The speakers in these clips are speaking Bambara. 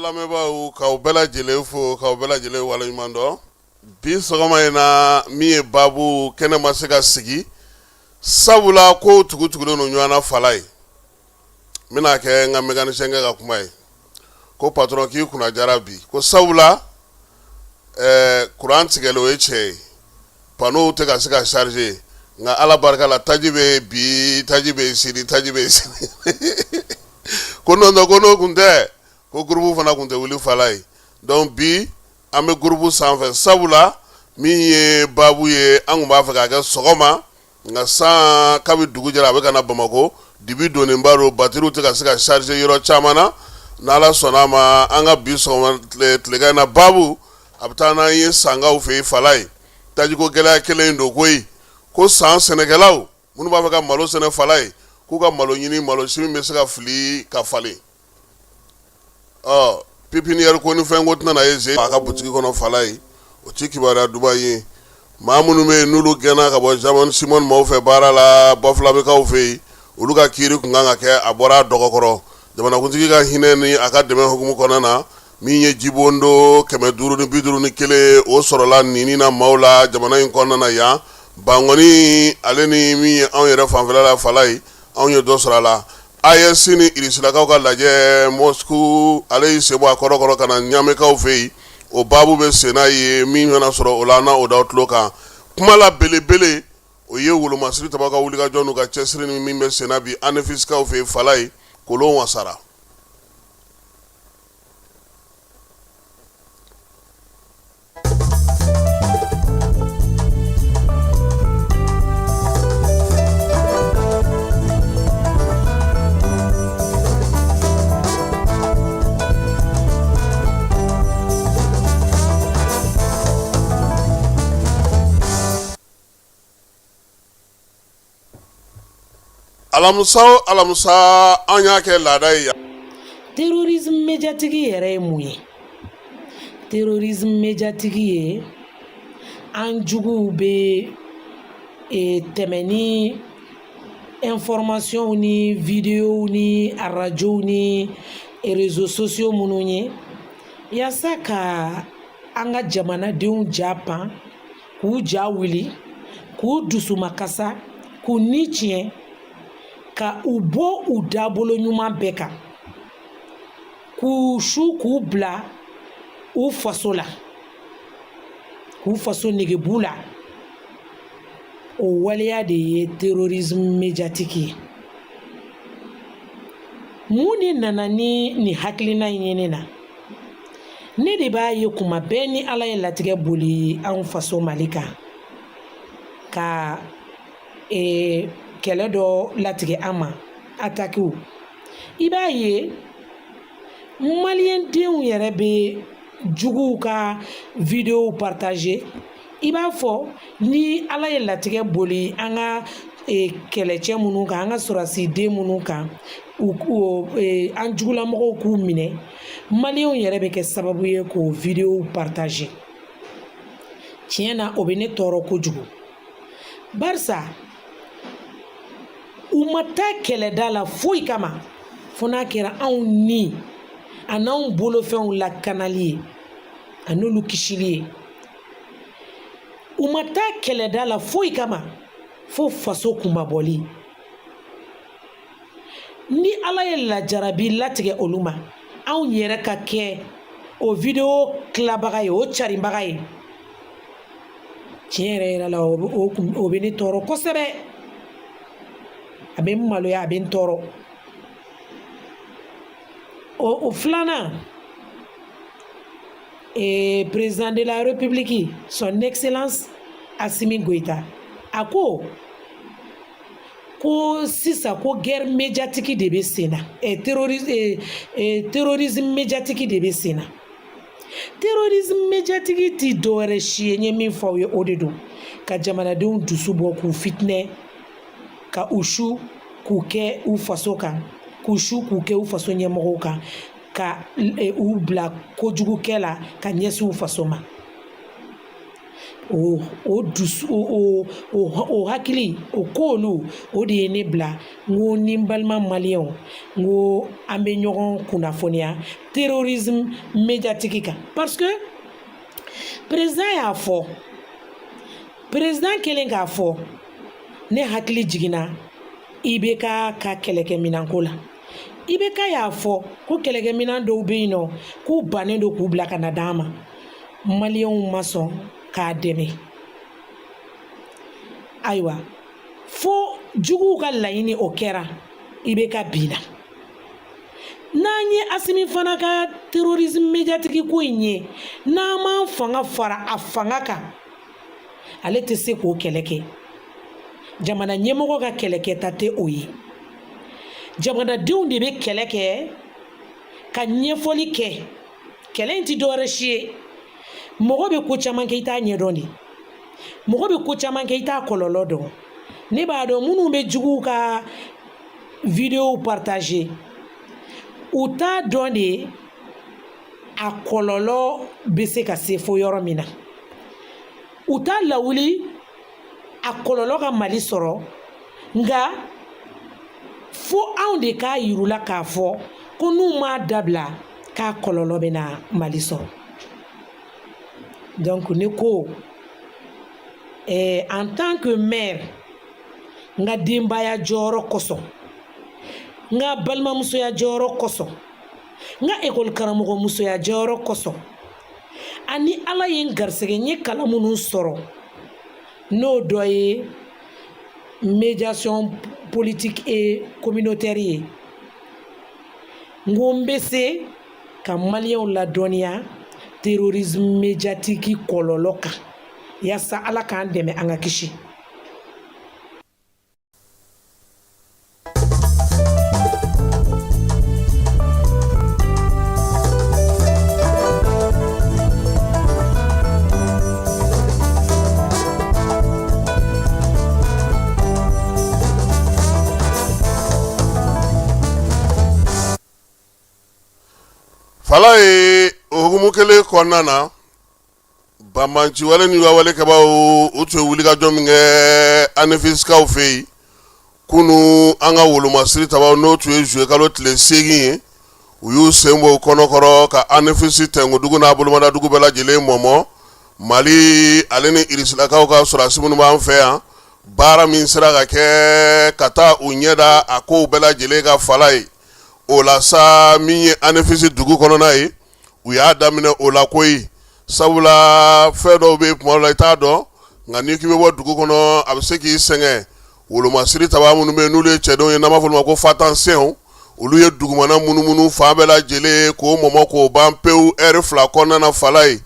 lamɛnbaaw k'aw bɛɛ lajɛlen fo k'aw bɛɛ lajɛlen waleɲuman dɔn bi sɔgɔma in na min ye baabu kɛnɛ ma se ka sigi sabula ko tugutugulen no ɲɔgɔn na fala ye n bɛna kɛ n ka mécanicien kɛ ka kuma ye ko patron k'i kunna jara bi ko sabula courant tigɛli o ye tiɲɛ ye panneau tɛ ka se ka charger nka ala barika la taji bɛ bi taji bɛ sini taji bɛ sini ko n'o kun tɛ ko groupe fana kun tɛ wuli fala ye donc bi an bɛ groupe sanfɛ sabula min ye baabu ye an kun b'a fɛ k'a kɛ sɔgɔma nka san kabi dugu jɛra a bɛ ka na Bamako dibi donnen ba don batterie tɛ ka se ka charger yɔrɔ caman na n'ala sɔnna a ma an ka bi sɔgɔma tilegan in na baabu a bɛ taa n'an ye sangaw fɛ yen fala ye tajiko gɛlɛya kelen in don koyi ko san sɛnɛkɛlaw minnu b'a fɛ ka malo sɛnɛ fala ye k'u ka malo ɲini malo si min bɛ se ka fili ka falen pipinière ko ni fɛn ko tɛna ye ze a ka butigi kɔnɔ fala ye o ti kibaruya duba ye maa minnu bɛ yen n'olu gɛnna ka bɔ Jamani Simon maaw fɛ baara la Bafulabekaw fɛ yen olu ka kiiri kun kan ka kɛ a bɔra a dɔgɔkɔrɔ jamanakuntigi ka hinɛ ni a ka dɛmɛ hukumu kɔnɔna na min ye jibondo 551 o sɔrɔla nini na maaw la jamana in kɔnɔna na yan Bangoni ale ni min ye anw yɛrɛ fanfɛla la fala ye anw ye dɔ sɔrɔ a la AES ni Irisilakaw ka lajɛ Moscou ale y'i sen bɔ a kɔrɔkɔrɔ ka na Ɲamekaw fɛ yen o baabu bɛ sen n'a ye min mana sɔrɔ o la n'a o d'aw tulo kan kuma la belebele o ye Wolomasiri Taba ka wulikajɔ n'u ka cɛsiri ni min bɛ sen na bi ANEFISCAW fɛ yen fala ye kolon wasara. Alamusa an y'a kɛ laada ye. Terrorisme médiatique yɛrɛ ye mun ye? Terrorisme médiatique ye an juguw bɛ tɛmɛ ni information ni video ni radio ni réseaux sociaux minnu ye yaasa ka an ka jamanadenw ja pan k'u ja wuli k'u dusu makasa k'u ni tiɲɛ ka u bɔ u dabolo ɲuman bɛɛ kan k'u su k'u bila u faso la k'u faso negebu la o waleya de ye terrorisme médiatique ye mun de nana ni nin hakilina in ye ne na ne de b'a ye kuma bɛɛ ni ala ye latigɛ boli anw faso Mali kan ka kɛlɛ dɔ latigɛ an ma attaquew i b'a ye maliyɛn denw yɛrɛ bɛ juguw ka video partager i b'a fɔ ni ala ye latigɛ boli an ka kɛlɛcɛ minnu kan an ka sɔrɔdasi den minnu kan an jugulamɔgɔw k'u minɛ maliyɛnw yɛrɛ bɛ kɛ sababu ye k'o video partager tiɲɛ na o bɛ ne tɔɔrɔ kojugu barisa u ma taa kɛlɛda la foyi kama fo n'a kɛra anw ni a n'anw bolofɛnw lakanali ye a n'olu kisili ye u ma taa kɛlɛda la foyi kama fo faso kunbabɔli ni ala ye lajarabi latigɛ olu ma anw yɛrɛ ka kɛ o video tilabaga ye o caribaga ye tiɲɛ yɛrɛ la o bɛ ne tɔɔrɔ kosɛbɛ a bɛ n maloya a bɛ n tɔɔrɔ o filanan président de la république son excellence Assimi Goïta a ko sisan ko guerre médiatique de bɛ sen na terrorisme médiatique de bɛ sen na terrorisme médiatique ti dɔwɛrɛ si ye n ye min fɔ aw ye o de don ka jamanadenw dusu bɔ k'u fitinɛ ka u su k'u kɛ u faso kan k'u su k'u kɛ u faso ɲɛmɔgɔw kan ka u bila kojugukɛ la ka ɲɛsin u faso ma o dusu o hakili o koolu o de ye ne bila n ko ni n balima maliyɛnw n ko an bɛ ɲɔgɔn kunnafoniya terrorisme médiatique kan parce que président y'a fɔ président kɛlen k'a fɔ ne hakili jiginna IBK ka kɛlɛkɛminɛnko la IBK y'a fɔ ko kɛlɛkɛminɛn dɔw bɛ yen nɔ k'u bannen don k'u bila ka na d'an ma maliyɛnw ma sɔn k'a dɛmɛ ayiwa fo juguw ka laɲini o kɛra IBK binna n'an ye Asimi fana ka terrorisme médiatique ko in ye n'an m'an fanga fara a fanga kan ale tɛ se k'o kɛlɛ kɛ jamana ɲɛmɔgɔ ka kɛlɛkɛta tɛ o ye jamanadenw de bɛ kɛlɛ kɛ ka ɲɛfɔli kɛ kɛlɛ in tɛ dɔwɛrɛ si ye mɔgɔ bɛ ko caman kɛ i t'a ɲɛdɔn de mɔgɔ bɛ ko caman kɛ i t'a kɔlɔlɔ dɔn ne b'a dɔn minnu bɛ juguw ka vidéo partager u t'a dɔn de a kɔlɔlɔ bɛ se ka se fo yɔrɔ min na u t'a lawuli a kɔlɔlɔ ka Mali sɔrɔ nka fo anw de k'a yirula k'a fɔ ko n'u m'a dabila k'a kɔlɔlɔ bɛ na Mali sɔrɔ donc ne ko en tant que maire n ka denbaya jɔyɔrɔ kosɔn n ka balimamusoya jɔyɔrɔ kosɔn n ka école karamɔgɔ musoya jɔyɔrɔ kosɔn ani Ala ye n garisɛgɛ n ye kalan minnu sɔrɔ n'o dɔ ye médiation politique et communautaire ye n ko n bɛ se ka maliyɛnw ladɔnniya terrorisme médiatique kɔlɔlɔ kan yaasa Ala k'an dɛmɛ an ka kisi. Fala ye hukumu kelen kɔnɔna na bamanci wale ni wale kabaw u tun ye wulikajɔ min kɛ anefisikaw fɛ yen kunu an ka wolomasiri tabaw n'o tun ye juye kalo tile 8 ye u y'u sen bɔ kɔnɔkɔrɔ ka anefisi tɛnkudugu n'a bolomadadugu bɛɛ lajɛlen mɔmɔ Mali ale ni irisilakaw ka sɔrɔdasi minnu b'an fɛ yan baara min sera ka kɛ ka taa u ɲɛda a kow bɛɛ lajɛlen ka fala ye o la sa min ye anefisi dugu kɔnɔna ye u y'a daminɛ o la koyi sabula fɛn dɔw bɛ kuma la i t'a dɔn nka n'i k'i bɛ bɔ dugu kɔnɔ a bɛ se k'i sɛgɛn wolomasiri taba minnu bɛ yen n'olu ye cɛdenw ye n'an b'a fɔ olu ma ko fatansɛnw olu ye dugumana munumunu fan bɛɛ lajɛlen k'o mɔmɔ k'o ban pewu ɛri 2 kɔnɔna na fala ye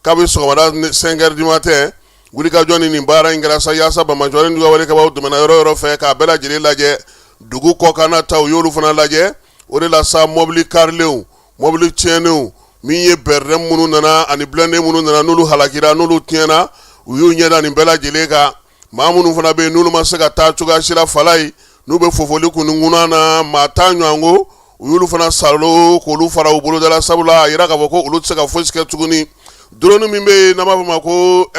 kabi sɔgɔmada 5 heures du matin wulikajɔ ni nin baara in kɛra sa yaasa bamanjɔ ni wale kabaw tɛmɛna yɔrɔ yɔrɔ fɛ k'a bɛɛ lajɛlen lajɛ dugu kɔkanna ta u y'olu fana lajɛ o de la sa mɔbili karilenw mɔbili tiɲɛnenw min ye bɛrɛdɛ minnu nana ani blende minnu nana n'olu halakira n'olu tiɲɛna u y'u ɲɛda nin bɛɛ lajɛlen kan maa minnu fana bɛ yen n'olu ma se ka taa cogoya si la fala ye n'u bɛ fofoli kununkunna na maa t'a ɲɔgɔnko u y'olu fana salo k'olu fara u bolodala sabula a yira k'a fɔ ko olu tɛ se ka fosi kɛ tuguni drone min bɛ yen n'an b'a fɔ ma ko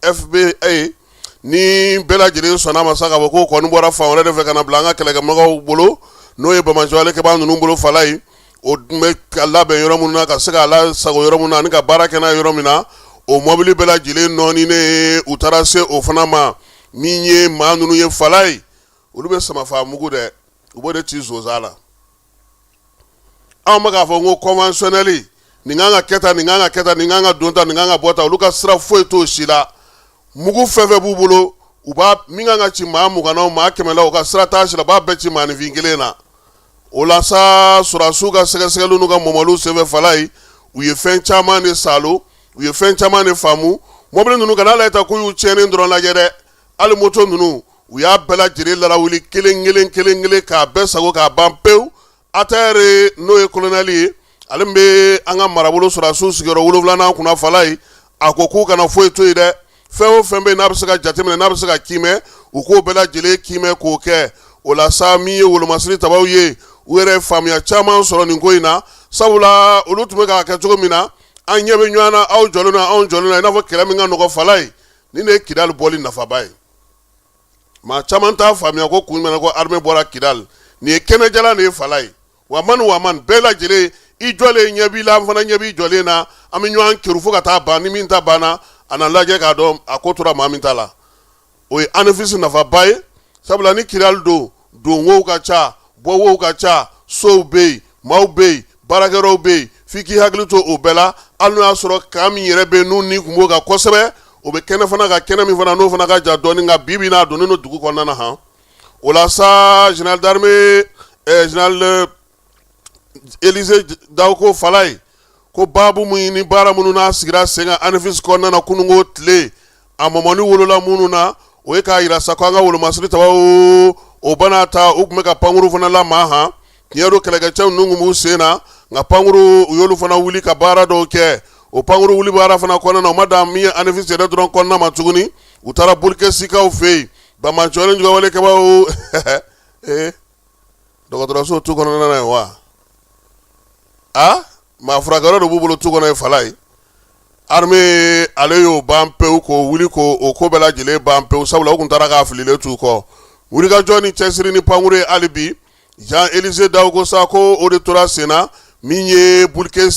FBA ni bɛɛ lajɛlen sɔnna ma sa k'a fɔ k'o kɔni bɔra fan wɛrɛ de fɛ ka na bila an ka kɛlɛkɛmɔgɔw bolo n'o ye bamanjɔle kɛbaa ninnu bolo fala ye o bɛ ka labɛn yɔrɔ minnu na ka se k'a lasago yɔrɔ minnu na ani ka baara kɛ n'a yɔrɔ min na o mɔbili bɛɛ lajɛlen nɔɔninen u taara se o fana ma min ye maa ninnu ye fala ye olu bɛ samafa mugu dɛ u b'o de ci zonzan la anw bɛ k'a fɔ ko conventionnel nin kan ka kɛ tan nin kan ka kɛ tan nin kan ka don tan nin kan ka bɔ tan olu ka sira foyi t'o si la mugu fɛn fɛn b'u bolo u b'a min kan ka ci maa 20 na maa 100 la u ka sira t'a si la u b'a bɛɛ ci maanifin kelen na o la sa sɔrɔdasiw ka sɛgɛsɛgɛliw n'u ka mɔmɔliw senfɛ fala ye u ye fɛn caman de salo u ye fɛn caman de faamu mɔbili ninnu kana lajɛ ta k'u y'u tiɲɛnen dɔrɔn lajɛ dɛ hali moto ninnu u y'a bɛɛ lajɛlen lawuli kelen kelen k'a bɛɛ sago k'a ban pewu ATR n'o ye colonel ye ale min bɛ an ka marabolo sɔrɔdasiw sigiyɔrɔ 7nan kunna fala ye a ko k'u kana foyi to yen dɛ fɛn o fɛn bɛ yen n'a bɛ se ka jateminɛ n'a bɛ se ka kiimɛ u k'o bɛɛ lajɛlen kiimɛ k'o kɛ o la sa min ye wolomasiri tabaw ye u yɛrɛ faamuya caman sɔrɔ nin ko in na sabula olu tun bɛ k'a kɛ cogo min na an ɲɛ bɛ ɲɔgɔn na aw jɔlen na anw jɔlen na i n'a fɔ kɛlɛ min ka nɔgɔ fala ye ni ne ye Kidali bɔli nafaba ye maa caman t'a faamuya ko kun jumɛn ko armée bɔra Kidali nin ye kɛnɛjalan de ye fala ye wa man bɛɛ lajɛlen i jɔlen ɲɛ b'i la an fana ɲɛ b'i jɔlen na an bɛ ɲɔgɔn kɛru fo ka taa ban ni min ta banna a na lajɛ k'a dɔn a ko tora maa min ta la o ye ANEFIS nafaba ye sabula ni Kidali don wow ka ca bɔ wow ka ca sow bɛ yen maaw bɛ yen baarakɛyɔrɔw bɛ yen f'i k'i hakili to o bɛɛ la hali n'o y'a sɔrɔ kan min yɛrɛ bɛ yen n'u ni kun b'o kan kosɛbɛ o bɛ kɛnɛ fana ka kɛnɛ min fana n'o fana ka jan dɔɔni nka bi n'a donnen don dugu kɔnɔna na han o la sa général d'armée général Élisée Dawuko fala ye ko baabu mun ni baara minnu n'a sigira sen kan ANEFIS kɔnɔna na kununko tile a mɔmɔni wolola minnu na o ye k'a yira sa ko an ka wolomasiri tabaw o bana ta u tun bɛ ka pankuru fana lamaa han tiɲɛ don kɛlɛkɛcɛw ninnu tun b'u sen na nka pankuru u y'olu fana wuli ka baara dɔw kɛ o pankuru wuli baara fana kɔnɔna na o ma dan min ye ANEFIS yɛrɛ dɔrɔn kɔnɔna ma tuguni u taara Burkina Sikaw fɛ yen Bamacɔlen jugawale kɛbaaw dɔgɔtɔrɔso tu kɔnɔna na ye wa maa furakɛyɔrɔ de b'u bolo tu kɔnɔ ye fala ye armée ale y'o ban pewu k'o wuli k'o ko bɛɛ lajɛlen ban pewu sabula u tun taara k'a fililen t'u kɔ wulikajɔ ni cɛsiri ni pankuru ye hali bi Jean Élisée Dawuko sa ko o de tora sen na min ye Burkina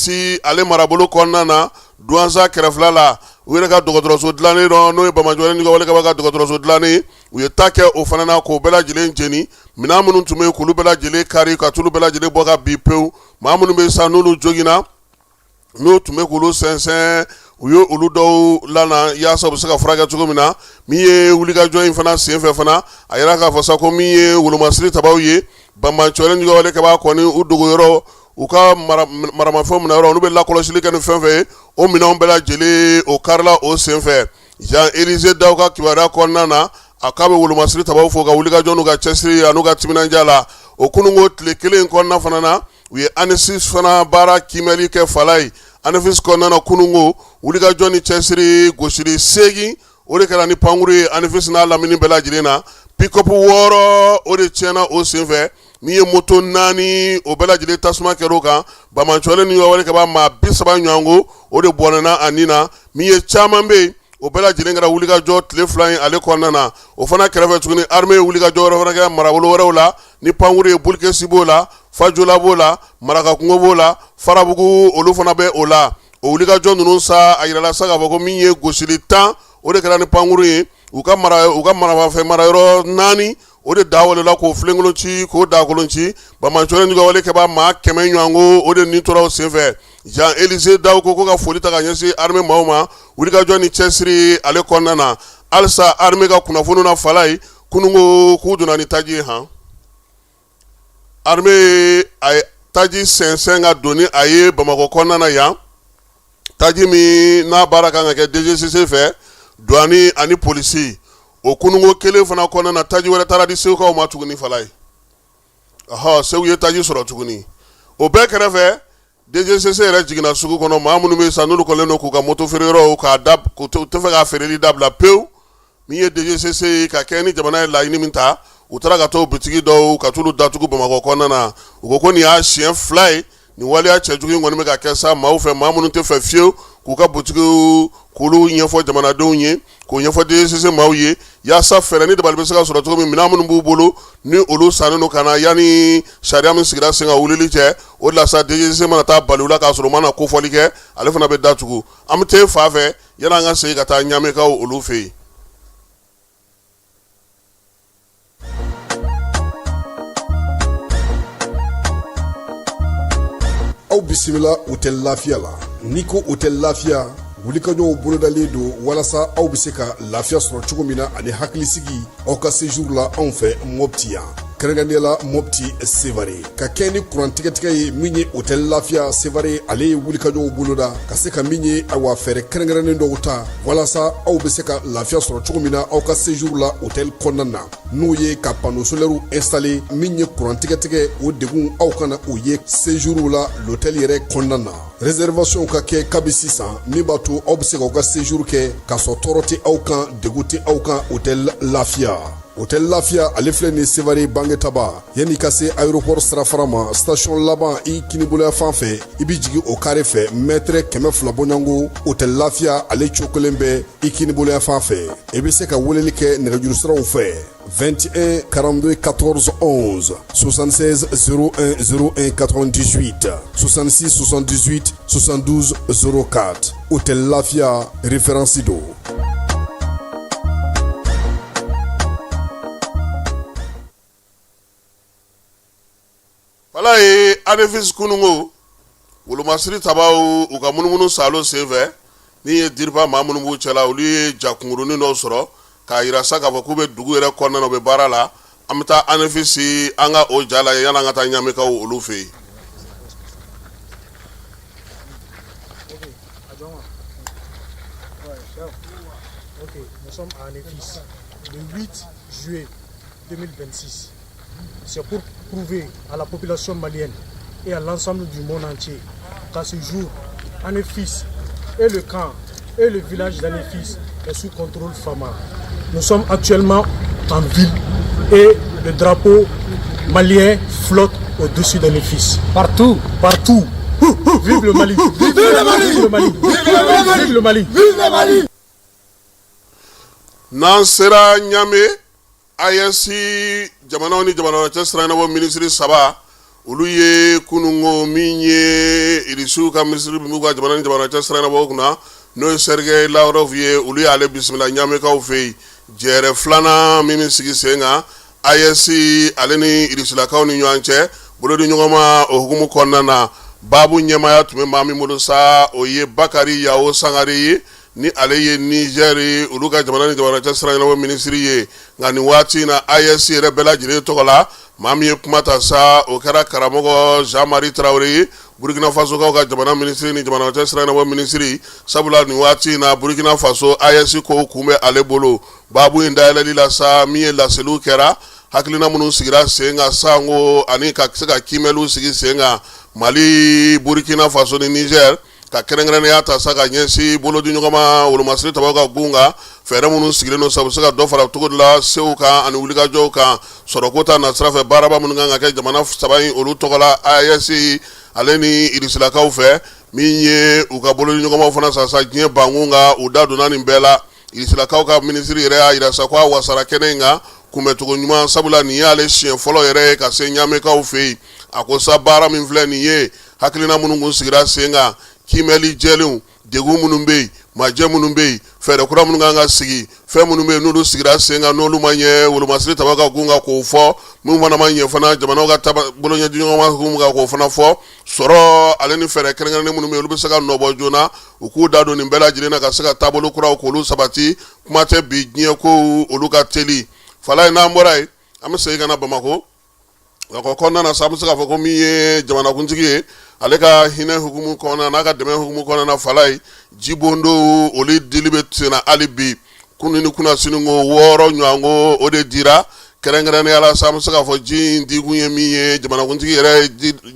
ale marabolo kɔnɔna na Douentza kɛrɛfɛla la u yɛrɛ ka dɔgɔtɔrɔso dilannen dɔ n'o ye Bamacɔlen jugawale kɛbaaw ka dɔgɔtɔrɔso dilannen u ye ta kɛ o fana na k'o bɛɛ lajɛlen jeni minɛn minnu tun bɛ yen k'olu bɛɛ lajɛlen kari ka t'olu bɛɛ lajɛlen bɔ ka bin pewu maa minnu bɛ sa n'olu joginna n'o tun bɛ k'olu sɛnsɛn u ye olu dɔw lana yaasa u bɛ se ka furakɛ cogo min na min ye wulikajɔ in fana senfɛ fana a yɛrɛ k'a fɔ sa ko min ye wolomasiri tabaw ye Bamacɔlen jugawale kɛbaaw kɔni u dogoyɔrɔ u ka maramafɛnw minɛ yɔrɔ olu bɛ lakɔlɔsili kɛ ni fɛn fɛn ye o minɛnw bɛɛ lajɛlen o karila o senfɛ Jean Élisée Dawuko ka kibaruya kɔnɔna na a k'a bɛ wolomasiri tabaw fo ka wulikajɔ n'u ka cɛsiri a n'u ka timinandiya la o kununko tile kelen kɔnɔna fana na u ye ANEFIS fana baara kiimɛli kɛ fala ye ANEFIS kɔnɔna na kununko wulikajɔ ni cɛsiri gosili 8 o de kɛra ni pankuru ye ANEFIS n'a lamini bɛɛ lajɛlen na pick-up 6 o de tiɲɛna o senfɛ min ye moto 4 o bɛɛ lajɛlen tasuma kɛr'o kan Bamacɔlen ni jugawale kɛbaaw maa 30 ɲɔgɔnko o de bɔnɛna a nin na min ye caman bɛ yen o bɛɛ lajɛlen kɛra wulikajɔ tile 2 ye ale kɔnɔna na o fana kɛrɛfɛ tuguni armée ye wulikajɔ wɛrɛ fana kɛ marabolo wɛrɛw la ni pankuru ye Burkina b'o la Fajola b'o la Marakakungo b'o la Farabugu olu fana bɛ o la o wulikajɔ ninnu sa a yirala sa k'a fɔ ko min ye gosili 10 o de kɛra ni pankuru ye u ka maramafɛn marayɔrɔ 4 o de dawalela k'o filenkolon ci k'o dakolon ci Bamacɔlen jugawale kɛbaaw maa 100 ɲɔgɔnko o de nin tora o senfɛ Jean Élisée Dawuko ko ka foli ta ka ɲɛsin armée maaw ma wulikajɔ ni cɛsiri ale kɔnɔna na halisa armée ka kunnafoni na fala ye kununko k'u donna ni taji ye han armée a ye taji sɛnsɛn ka don ni a ye Bamakɔ kɔnɔna na yan taji min n'a baara kan ka kɛ DGCC fɛ douane ani polisi o kununko kelen fana kɔnɔna na taji wɛrɛ taara di segukaw ma tuguni fala ye Segu ye taji sɔrɔ tuguni o bɛɛ kɛrɛfɛ DGCC yɛrɛ jiginna sugu kɔnɔ maa minnu bɛ san n'olu kɔnɔlen don k'u ka moto feereyɔrɔw k'u tɛ fɛ k'a feereli dabila pewu min ye DGCC ye ka kɛ ni jamana ye laɲini min ta u taara ka t'o bitigi dɔw ka t'olu datugu Bamakɔ kɔnɔna na u ko ko nin y'a siɲɛ 2 ye nin waleya cɛjugu in kɔni bɛ ka kɛ sa maaw fɛ maa minnu tɛ fɛ fiyewu k'u ka butigiw k'olu ɲɛfɔ jamanadenw ye k'o ɲɛfɔ DGCC maaw ye yaasa fɛɛrɛ ni dabali bɛ se ka sɔrɔ cogo min minɛn minnu b'u bolo ni olu sannen don ka na yanni sariya min sigira sen kan wulili cɛ o de la sa DGCC mana taa bali u la k'a sɔrɔ u mana kofɔli kɛ ale fana bɛ datugu an bɛ taa fa fɛ yanni an ka segin ka taa ɲamekaw olu fɛ yen. Aw bisimila hôtel Lafiya la n'i ko hôtel Lafiya wulikajɔw bolodalen don walasa aw bɛ se ka lafiya sɔrɔ cogo min na ani hakilisigi aw ka séjour la anw fɛ Mopti yan kɛrɛnkɛrɛnnenya la Mopti Sevare ka kɛ ni kurantigɛtigɛ ye min ye hôtel Lafiya Sevare ale ye wulikajɔw boloda ka se ka min ye awa fɛɛrɛ kɛrɛnkɛrɛnnen dɔw ta walasa aw bɛ se ka lafiya sɔrɔ cogo min na aw ka séjour la hôtel kɔnɔna na n'o ye ka panneau solaire installer min ye kurantigɛtigɛ o degun aw kana o ye séjour la l'hôtel yɛrɛ kɔnɔna na réservation ka kɛ kabi sisan min b'a to aw bɛ se k'aw ka séjour kɛ k'a sɔrɔ tɔɔrɔ tɛ aw kan degun tɛ aw kan hôtel Lafiya hôtel Lafia ale filɛ ni Sevare Bangetaba yani ka se aéroport sirafarama station laban i kiniboloya fan fɛ i bi jigi o carré fɛ mètre 200 bɔɲango hôtel Lafia ale cokolen bɛ i kiniboloya fan fɛ i bi se ka weleli kɛ nɛgɛjuru siraw fɛ 21 42 14 11 76 01 01 98 66 78 72 04 hôtel Lafia référence do. Wala ye anefis kunungo wolomasiri tabaw u ka munumunu salo senfɛ ni ye diriba maa minnu b'u cɛla olu ye jakungurunin dɔ sɔrɔ k'a yira sa k'a fɔ k'u bɛ dugu yɛrɛ kɔnɔna na u bɛ baara la an bɛ taa anefisi an ka o ja la yanni an ka taa ɲamikaw olu fɛ yen. Ok, nous sommes à Anefis le 8 juillet 2026. C'est pour prouver à la population malienne et à l'ensemble du monde entier qu'à ce jour, Anefis et le camp et le village d'Anefis est sous contrôle FAMA. Nous sommes actuellement en ville et le drapeau malien flotte au-dessus d'Anefis. Partout, partout. Vive le Mali! Vive le Mali! Vive le Mali! Vive le Mali! Vive le Mali! N'an sera ɲame ayɛsi jamanaw ni jamana cɛ siranabɔ minisiri saba olu ye kunungo min ye irisiw ka minisiri b'u ka jamana ni jamana cɛ siranabɔ kunna n'o ye Sergei Lavrov ye olu y'ale bisimila ɲamekaw fɛ yen jɛrɛ filanan min bɛ sigi sen kan ayɛsi ale ni irisilakaw ni ɲɔgɔn cɛ bolo di ɲɔgɔn ma o hukumu kɔnɔna na babu ɲɛmaya tun bɛ maa min bolo sa o ye Bakari Yao Sangare ye ni ale ye Niger olu ka jamana ni jamana cɛ siranabɔ minisiri ye nka nin waati na AES yɛrɛ bɛɛ lajɛlen tɔgɔ la maa min ye kuma ta sa o kɛra karamɔgɔ Jean-Marie Traoré ye Burkina Faso kaw ka jamana minisiri ni jamana cɛ siranabɔ minisiri sabula nin waati na Burkina Faso AES ko kun bɛ ale bolo babu in dayɛlɛli la sa min ye laseliw kɛra hakilina minnu sigira sen kan sango ani ka se ka kimɛliw sigi sen kan Mali Burkina Faso ni Niger ka kɛrɛnkɛrɛnnenya ta sa ka ɲɛsin bolodi ɲɔgɔn ma wolomasiri tabaw ka gun kan fɛɛrɛ minnu sigilen don sabu se ka dɔ fara cogo de la sew kan ani wulikajɔw kan sɔrɔko ta nasira fɛ baaraba minnu kan ka kɛ jamana saba in olu tɔgɔ la AES ale ni irisilakaw fɛ min ye u ka bolodi ɲɔgɔnmaw fana sasa diɲɛ bankun kan u da donna nin bɛɛ la irisilakaw ka minisiri yɛrɛ y'a yira sa ko a wasara kɛnɛ in kan kunbɛcogo ɲuman sabula nin y'ale siɲɛ fɔlɔ yɛrɛ ye ka se ɲamekaw fɛ yen a ko sa baara min filɛ nin ye hakilina minnu kun sigira sen kan kimɛli jɛlenw degun minnu bɛ yen majɛ minnu bɛ yen fɛɛrɛ kura minnu kan ka sigi fɛn minnu bɛ yen n'olu sigira sen kan n'olu ma ɲɛ wolomasiri taba ka gun kan k'o fɔ minnu fana ma ɲɛ fana jamanaw ka boloɲɛdi ɲɔgɔnma hukumu kan k'o fana fɔ sɔrɔ ale ni fɛɛrɛ kɛrɛnkɛrɛnnen minnu bɛ yen olu bɛ se ka nɔbɔ joona u k'u da don nin bɛɛ lajɛlen na ka se ka taabolo kuraw k'olu sabati kuma tɛ bi diɲɛ ko olu ka teli fala ye n'an bɔra yen an bɛ segin ka na Bamako ka kɔnɔna na sa an bɛ se k'a fɔ ko min ye jamanakuntigi ye ale ka hinɛ hukumu kɔnɔna n'a ka dɛmɛ hukumu kɔnɔna na fala ye jibondo olu dili bɛ senna hali bi kunun ni kunnasini ko 6 ɲɔgɔn ko o de dira kɛrɛnkɛrɛnnenya la sa an bɛ se k'a fɔ ji in dikun ye min ye jamanakuntigi yɛrɛ ye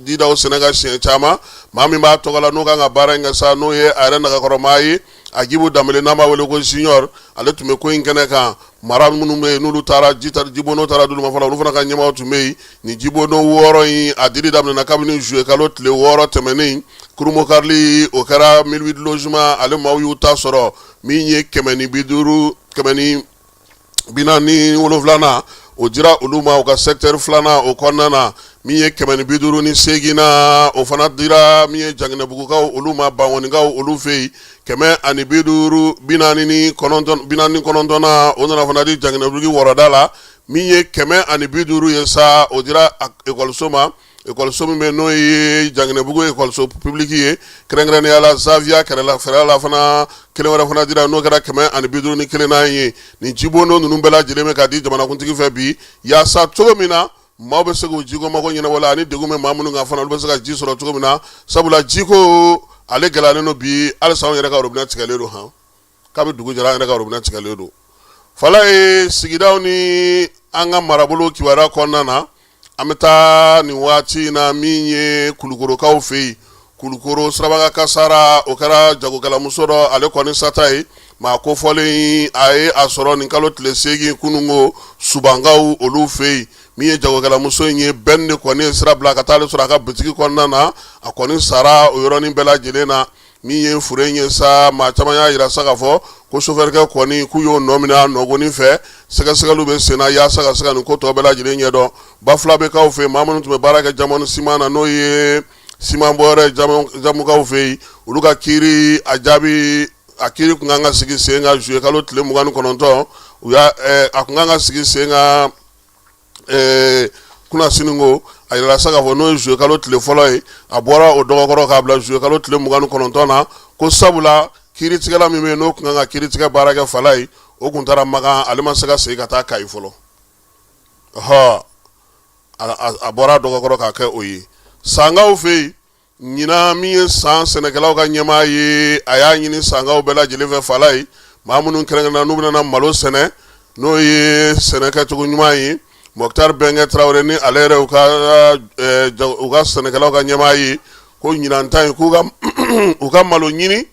jidaw sɛnɛ ka siɲɛ caman maa min b'a tɔgɔ la n'o kan ka baara in kɛ sa n'o ye a yɛrɛ nagakɔrɔmaa ye Agibu Dambele n'an b'a wele ko junior ale tun bɛ ko in kɛnɛ kan mara minnu bɛ yen n'olu taara jibondo taara d'olu ma fɔlɔ olu fana ka ɲɛmaaw tun bɛ yen nin jibondo 6 in a dili daminɛna kabini juillet kalo tile 6 tɛmɛnen Kurumo Karili o kɛra 1008 logement ale maaw y'u ta sɔrɔ min ye 447 o dira olu ma u ka secteur filanan o kɔnɔna na min ye 458 na o fana dira min ye Janginɛbugukaw olu ma Bangonikaw olu fɛ yen 449 na o nana fana di Janginɛbugu wɔrɔda la min ye 150 ye sa o dira ekɔliso ma ekɔliso min bɛ n'o ye Janginɛbugu ekɔliso public ye kɛrɛnkɛrɛnnenya la Zavia kɛrɛfɛla la fana kelen wɛrɛ fana dira n'o kɛra 151 ye nin jibondo ninnu bɛɛ lajɛlen bɛ ka di jamanakuntigi fɛ bi yaasa cogo min na maaw bɛ se k'u jiko mago ɲɛnabɔ ani degun bɛ maa minnu kan fana olu bɛ se ka ji sɔrɔ cogo min na sabula jiko ale gɛlɛyalen don bi halisa anw yɛrɛ ka robinet tigɛlen don han k'a bɛ dugu jɛra an yɛrɛ ka robinet tigɛlen don fala ye sigidaw ni an ka marabolo kibaruya kɔnɔna na an bɛ taa nin waati in na min ye Kulukorokaw fɛ yen kulukoro sirabaga kasara o kɛra jagokɛlamuso dɔ ale kɔni sata ye maa kofɔlen a ye a sɔrɔ nin kalo tile 8 kunungo subangaw olu fɛ yen min ye jagokɛlamuso in ye bɛn de kɔni ye sira bila ka taa ale sɔrɔ a ka bitigi kɔnɔna na a kɔni sara o yɔrɔnin bɛɛ lajɛlen na min ye fure in ye sa maa caman y'a yira sa k'a fɔ ko sofɛrikɛ kɔni k'u y'o nɔ minɛ a nɔgɔnin fɛ sɛgɛsɛgɛliw bɛ sen na yaasa ka se ka nin ko tɔ bɛɛ lajɛlen ɲɛdɔn Bafula bɛ k'aw fɛ yen maa minnu tun bɛ baara kɛ jamana siman na n'o ye siman bɔyɔrɔ jamukaw fɛ yen olu ka kiiri a jaabi a kiiri kun kan ka sigi sen kan juillet kalo tile 29 u y'a a kun kan ka sigi sen kan kuna siningo a yɛrɛ sa k'a fɔ n'o ye juillet kalo tile fɔlɔ ye a bɔra o dɔgɔkɔrɔ k'a bila juillet kalo tile 29 na ko sabula kiiritigɛla min bɛ yen n'o kun kan ka kiiritigɛ baara kɛ Fala ye o kun taara Magan ale ma se ka segin ka taa Kayi fɔlɔ a bɔra dɔgɔkɔrɔ k'a kɛ o ye sangaw fɛ yen ɲinan min ye san sɛnɛkɛlaw ka ɲɛmaa ye a y'a ɲini sangaw bɛɛ lajɛlen fɛ Fala ye maa minnu kɛrɛnkɛrɛnna n'u bɛna malo sɛnɛ n'o ye sɛnɛ kɛcogo ɲuman ye Mɔkutari Bɛnkɛ Tarawele ni ale yɛrɛ u ka sɛnɛkɛlaw ka ɲɛmaa ye ko ɲinan ta ye k'u ka malo ɲini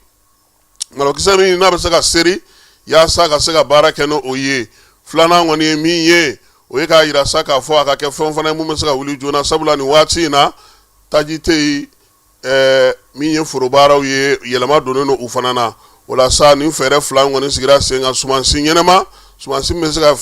malokisɛ min n'a bɛ se ka seri yaasa ka se ka baara kɛ n'o ye filanan kɔni ye min ye o ye k'a yira sa k'a fɔ a ka kɛ fɛn fana ye mun bɛ se ka wuli joona sabula nin waati in na taji tɛ yen min ye forobaaraw ye yɛlɛma donnen don u fana na o la sa nin fɛɛrɛ fila kɔni sigira sen kan sumansi ɲɛnɛma sumansi min bɛ se ka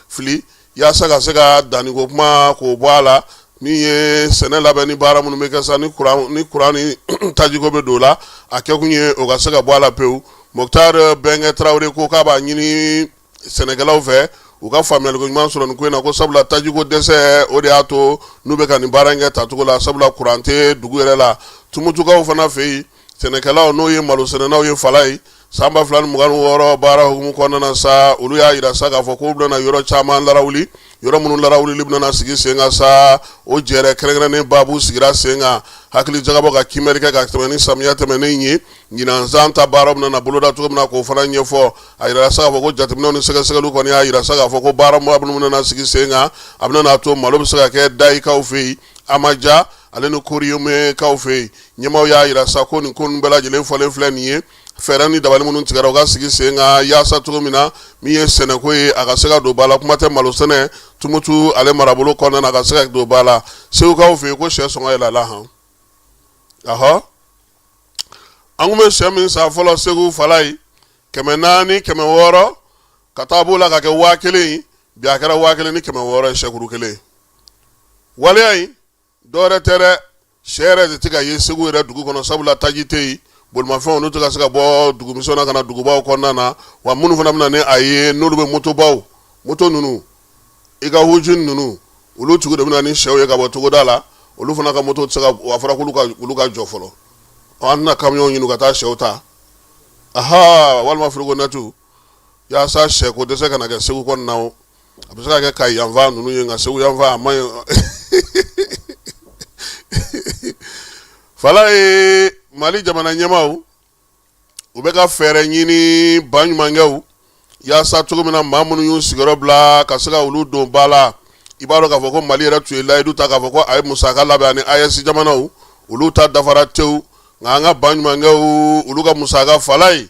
fili yaasa ka se ka danniko kuma k'o bɔ a la min ye sɛnɛ labɛn ni baara minnu bɛ kɛ sa ni kuran ni tajiko bɛ don o la a kɛkun ye o ka se ka bɔ a la pewu Mɔkutari Bɛnkɛ Tarawele ko k'a b'a ɲini sɛnɛkɛlaw fɛ u ka faamuyaliko ɲuman sɔrɔ nin ko in na ko sabula tajiko dɛsɛ o de y'a to n'u bɛ ka nin baara in kɛ tacogo la sabula kuran tɛ dugu yɛrɛ la tumutukaw fana fɛ yen sɛnɛkɛlaw n'o ye malo sɛnɛnaw ye Fala ye san 2026 baara hukumu kɔnɔna na sa olu y'a yira sa k'a fɔ k'u bɛna yɔrɔ caman larawuli yɔrɔ minnu larawulili bɛna sigi sen kan sa o jɛrɛ kɛrɛnkɛrɛnnen baabu sigira sen kan hakili jagabɔ ka kimɛri kɛ ka tɛmɛ ni samiya tɛmɛnen ye ɲinan ta baaraw bɛna boloda cogo min na k'o fana ɲɛfɔ a yira sa k'a fɔ ko jateminɛw ni sɛgɛsɛgɛliw kɔni y'a yira sa k'a fɔ ko baara minnu bɛna sigi sen kan a bɛna to malo bɛ se ka kɛ dayikaw fɛ yen a ma ja ale ni koriyomekaw fɛ yen ɲɛmaw y'a yira sa ko nin ko ninnu bɛɛ lajɛlen fɔlen filɛ nin ye fɛɛrɛ ni dabali minnu tigɛra u ka sigi sen kan yaasa cogo min na min ye sɛnɛko ye a ka se ka don ba la kuma tɛ malo sɛnɛ tumutu ale marabolo kɔnɔna na a ka se ka don ba la segukaw fɛ yen ko sɛ sɔngɔ yɛlɛla han an kun bɛ sɛ min san fɔlɔ Segu Fala ye 400 600 ka taa b'o la ka kɛ 1000 bi a kɛra 1000 ni 600 ye sɛkuru kelen waleya in dɔwɛrɛ tɛ dɛ sɛ yɛrɛ de tɛ ka ye Segu yɛrɛ dugu kɔnɔ sabula taji tɛ yen bolimafɛnw n'u tɛ ka se ka bɔ dugumisɛnw na ka na dugubaw kɔnɔna na wa minnu fana bɛna ni a ye n'olu bɛ moto ninnu i ka huju ninnu olu tigi de bɛna ni sɛw ye ka bɔ togoda la olu fana ka moto tɛ se ka a fɔra k'olu ka jɔ fɔlɔ an tɛna kamiyɔnw ɲini ka taa sɛw ta walima firiko nɛtu yaasa sɛ ko dɛsɛ ka na kɛ Segu kɔnɔna o a bɛ se ka kɛ Kayi yanfan ninnu ye nka Segu yanfan a man ɲi Fala ye Mali jamana ɲɛmaaw u bɛ ka fɛɛrɛ ɲini baɲumankɛw yaasa cogo min na maa minnu y'u sigiyɔrɔ bila ka se ka olu don ba la i b'a dɔn k'a fɔ ko Mali yɛrɛ tun ye layidu ta k'a fɔ ko a ye musaka labɛn ani AES jamanaw olu ta dafara tewu nka an ka baɲumankɛw olu ka musaka Fala ye